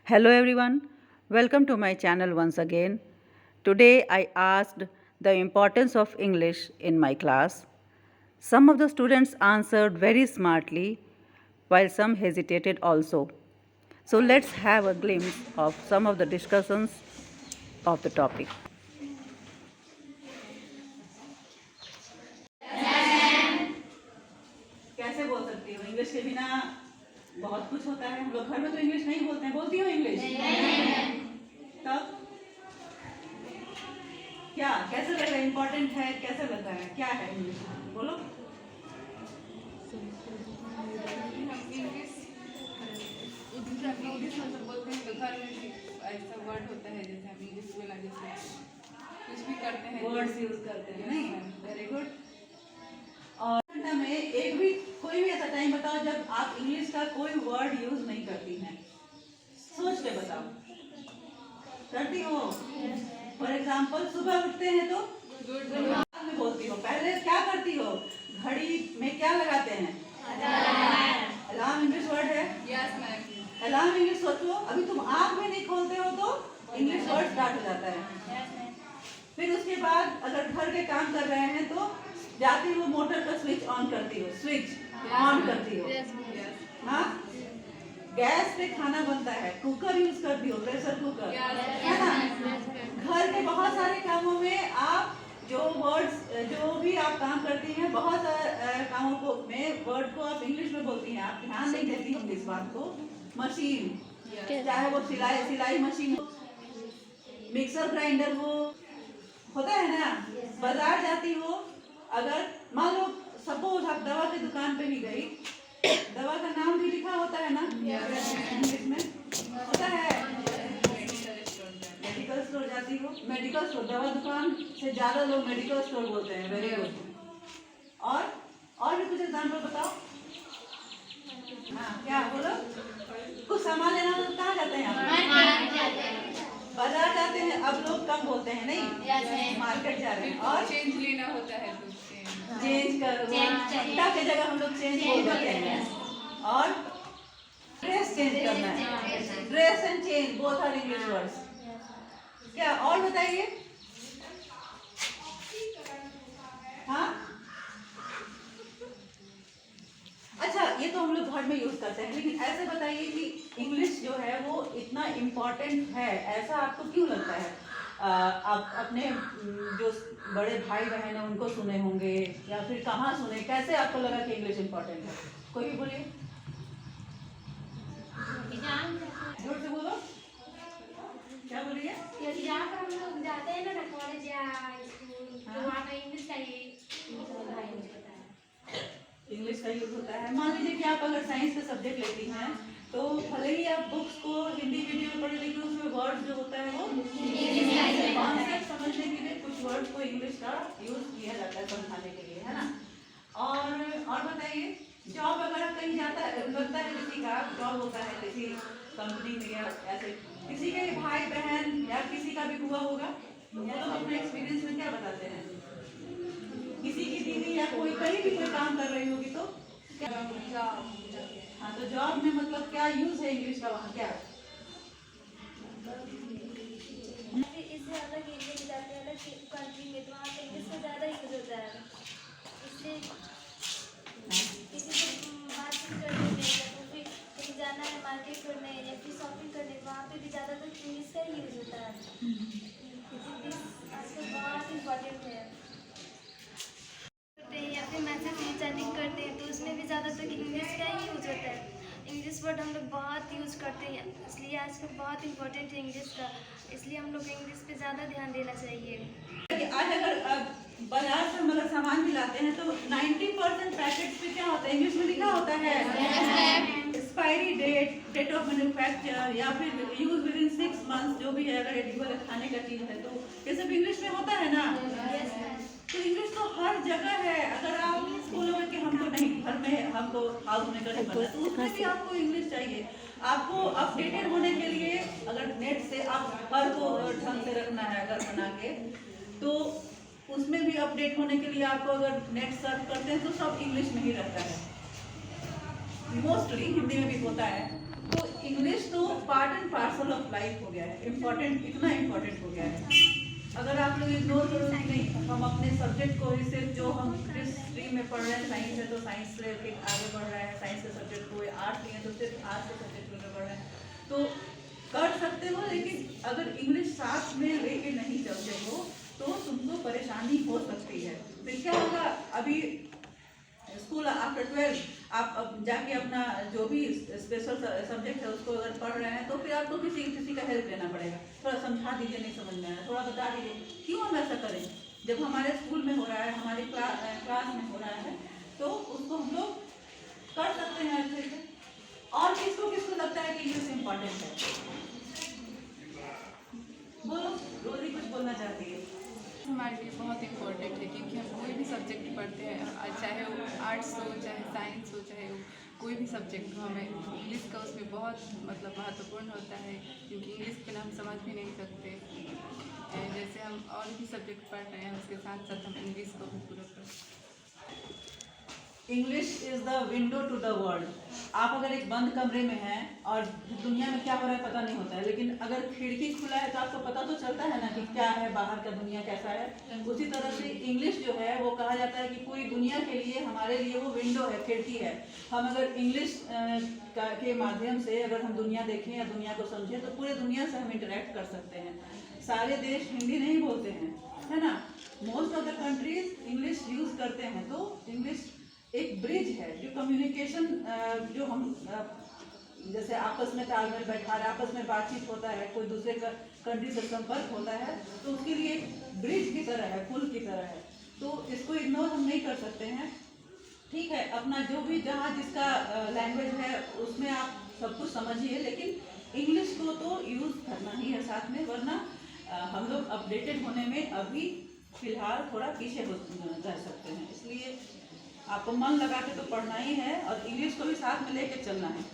Hello everyone, welcome to my channel once again. Today I asked the importance of English in my class. Some of the students answered very smartly while some hesitated also. So let's have a glimpse of some of the discussions of the topic. कैसे बोल सकती हो? English के बिना बहुत कुछ होता है। हम लोग घर में तो इंग्लिश नहीं बोलते हैं। बोलती हो इंग्लिश? तब क्या कैसे लग रहा है? इम्पोर्टेंट है? कैसे लगता है? क्या है इंग्लिश? बोलो। बोलते हैं तो घर में भी ऐसा वर्ड होता है जैसे हम इंग्लिश बोला जैसे कुछ भी करते हैं वर्ड्स यूज करते हैं नहीं? Very good. और में एक भी कोई भी ऐसा टाइम बताओ जब आप इंग्लिश का कोई वर्ड यूज नहीं करती हैं। सोच के बताओ। करती हो? फॉर एग्जाम्पल सुबह उठते हैं तो में बोलती हो। पहले क्या करती हो? घड़ी में क्या लगाते हैं? अलार्म इंग्लिश वर्ड है? Yes ma'am. अलार्म इंग्लिश सोचो। अभी तुम आँख में नहीं खोलते हो तो इंग्लिश वर्ड स्टार्ट हो जाता है। फिर उसके बाद अगर घर के काम कर रहे हैं तो जाती हो मोटर का स्विच ऑन करती हो। स्विच ऑन करती हो। हाँ, गैस पे खाना बनता है, कुकर यूज करती हो, प्रेशर कुकर है ना। घर के बहुत सारे कामों में आप जो वर्ड्स जो भी आप काम करती हैं, बहुत सारे कामों को में वर्ड को आप इंग्लिश में बोलती हैं। आप ध्यान नहीं देती होंगी इस बात को। मशीन, चाहे वो सिलाई मशीन हो, मिक्सर ग्राइंडर हो, होता है ना। बाजार जाती हो, अगर मान लो सपोज आप दवा की दुकान पे भी गई, दवा का नाम भी लिखा होता है ना इंग्लिश में, होता है। मेडिकल स्टोर जाती हो, मेडिकल स्टोर, दवा दुकान से ज्यादा लोग मेडिकल स्टोर बोलते हैं। Very good. और भी कुछ एग्जाम्पल बताओ। हाँ, क्या बोलो? कुछ सामान लेना हो तो कहाँ जाते हैं आप? बाजार जाते हैं। अब लोग कम बोलते हैं नहीं, मार्केट जा रहे हैं। और चेंज लेना होता है तो चेंज कर के जगह हम लोग चेंज बोल देते हैं। और ड्रेस चेंज करना है। Dress and change both are English words. क्या और बताइए? हाँ, अच्छा, ये तो हम लोग घर में यूज करते हैं, लेकिन ऐसे बताइए कि इंग्लिश जो है वो इतना इम्पोर्टेंट है, ऐसा आपको क्यों लगता है? आप अपने जो बड़े भाई बहन हैं उनको सुने होंगे या फिर कहाँ सुने, कैसे आपको लगा कि इंग्लिश इम्पोर्टेंट है? कोई भी बोलिए, जोर से बोलो। क्या बोलिए? जहाँ पर हम लोग जाते हैं ना कॉलेज या स्कूल, तो वहाँ पे इंग्लिश का ही यूज होता है। इंग्लिश का यूज होता है। मान लीजिए कि आप अगर साइंस का सब्जेक्ट लेती हैं तो भले ही आप बुक्स को हिंदी मीडियम में पढ़े, लेकिन उसमें वर्ड जो होता है वो कॉन्सेप्ट समझने के लिए कुछ वर्ड को इंग्लिश का यूज किया जाता है समझाने के लिए, है ना। और बताइए, जॉब अगर कहीं जाता है, लगता है किसी का जॉब होता है किसी कंपनी में या ऐसे, किसी के भाई बहन या किसी का भी हुआ होगा, तो वो लोग अपने एक्सपीरियंस में क्या बताते हैं? किसी की दीदी या कोई कहीं भी कोई काम कर रही होगी तो क्या? हाँ, तो जॉब में मतलब क्या यूज है इंग्लिश का वहाँ? क्या इससे अलग एरिया में जाते हैं, अलग कंट्री में, तो वहाँ पे इंग्लिश का ज़्यादा यूज होता है। इसलिए किसी से बातचीत करने में या तो फिर कहीं जाना है मार्केट करने या फिर शॉपिंग करने, वहाँ पे भी ज़्यादातर इंग्लिश का ही यूज होता है। इंग्लिश आजकल बहुत इम्पोर्टेंट है। या फिर मैसेज चैटिंग करते हैं तो उसमें भी ज़्यादातर इंग्लिश का ही यूज होता है। इंग्लिश वर्ड हम लोग बहुत यूज करते हैं, इसलिए आजकल बहुत इम्पोर्टेंट है इंग्लिश का, इसलिए हम लोग इंग्लिश पे ज़्यादा ध्यान देना चाहिए। आज अगर बाजार से हम अगर सामान भी लाते हैं तो 90% पैकेट्स पे क्या होता है? इंग्लिश में लिखा होता है expiry date, date of manufacture, या फिर यूज विद इन 6 मंथ्स, जो भी है। अगर एडिबल खाने का चीज है तो ये सब इंग्लिश में होता है ना। तो इंग्लिश तो हर जगह है। अगर आप बोलोगे कि हमको नहीं, घर में हमको हाउस मेकर नहीं बनना, तो उसमें भी आपको इंग्लिश चाहिए। आपको अपडेटेड होने के लिए अगर नेट से आप घर को ढंग से रखना है अगर बना के, तो उसमें भी अपडेट होने के लिए आपको अगर नेट सर्च करते हैं तो सब इंग्लिश में ही रहता है। मोस्टली हिंदी में भी होता है। तो इंग्लिश तो part and parcel of life हो गया है, इम्पोर्टेंट, इतना इम्पोर्टेंट हो गया है। अगर आप लोग इग्नोर करोगे नहीं, हम अपने सब्जेक्ट को ही सिर्फ जो हम जिस स्ट्रीम में पढ़ रहे हैं, साइंस है तो साइंस लेके आगे बढ़ रहे हैं, साइंस के सब्जेक्ट को, आर्ट्स लिए तो सिर्फ आर्ट्स के सब्जेक्ट लेकर बढ़ रहे हैं, तो कर सकते हो, लेकिन अगर इंग्लिश साथ में लेके नहीं चलते हो तो तुमको परेशानी हो सकती है। फिर क्या होगा, अभी स्कूल आफ्टर 12 आप अब जाके अपना जो भी स्पेशल सब्जेक्ट है उसको अगर पढ़ रहे हैं तो फिर आपको किसी का हेल्प लेना पड़ेगा, थोड़ा समझा दीजिए, नहीं समझ में आया थोड़ा बता दीजिए। क्यों हम ऐसा करें? जब हमारे स्कूल में हो रहा है, हमारी क्लास में हो रहा है, तो उसको हम लोग कर सकते हैं अच्छे से। और किसको लगता है कि इंग्लिश इम्पॉर्टेंट है? बोलो, रोजी कुछ बोलना चाहती है। हमारे लिए बहुत इम्पोर्टेंट है, क्योंकि हम कोई भी सब्जेक्ट पढ़ते हैं, चाहे वो आर्ट्स हो, चाहे साइंस हो, चाहे वो कोई भी सब्जेक्ट हो, हमें इंग्लिश का उसमें बहुत मतलब महत्वपूर्ण होता है, क्योंकि इंग्लिश के बिना हम समझ भी नहीं सकते। जैसे हम और भी सब्जेक्ट पढ़ रहे हैं, उसके साथ साथ हम इंग्लिश को भी पूरा पढ़। English is the window to the world. आप अगर एक बंद कमरे में हैं और दुनिया में क्या हो रहा है पता नहीं होता है, लेकिन अगर खिड़की खुला है तो आपको पता तो चलता है ना कि क्या है, बाहर का दुनिया कैसा है। उसी तरह से इंग्लिश जो है वो कहा जाता है कि पूरी दुनिया के लिए, हमारे लिए वो विंडो है, खिड़की है। हम अगर इंग्लिश के माध्यम से अगर हम दुनिया देखें या दुनिया को समझें तो पूरे दुनिया से हम इंटरेक्ट कर सकते हैं। सारे देश हिंदी नहीं बोलते हैं, है ना, most of the countries English use करते हैं। तो इंग्लिश एक ब्रिज है जो कम्युनिकेशन, जो हम जैसे आपस में तालमेल बैठा रहे, आपस में बातचीत होता है, कोई दूसरे कंट्री से संपर्क होता है, तो उसके लिए एक ब्रिज की तरह है, पुल की तरह है। तो इसको इग्नोर हम नहीं कर सकते हैं। ठीक है, अपना जो भी जहाँ जिसका लैंग्वेज है उसमें आप सब कुछ समझिए, लेकिन इंग्लिश को तो यूज़ करना ही है साथ में, वरना हम लोग अपडेटेड होने में अभी फिलहाल थोड़ा पीछे रह सकते हैं। इसलिए आपको मन लगा के तो पढ़ना ही है और इंग्लिश को भी साथ में लेके चलना है।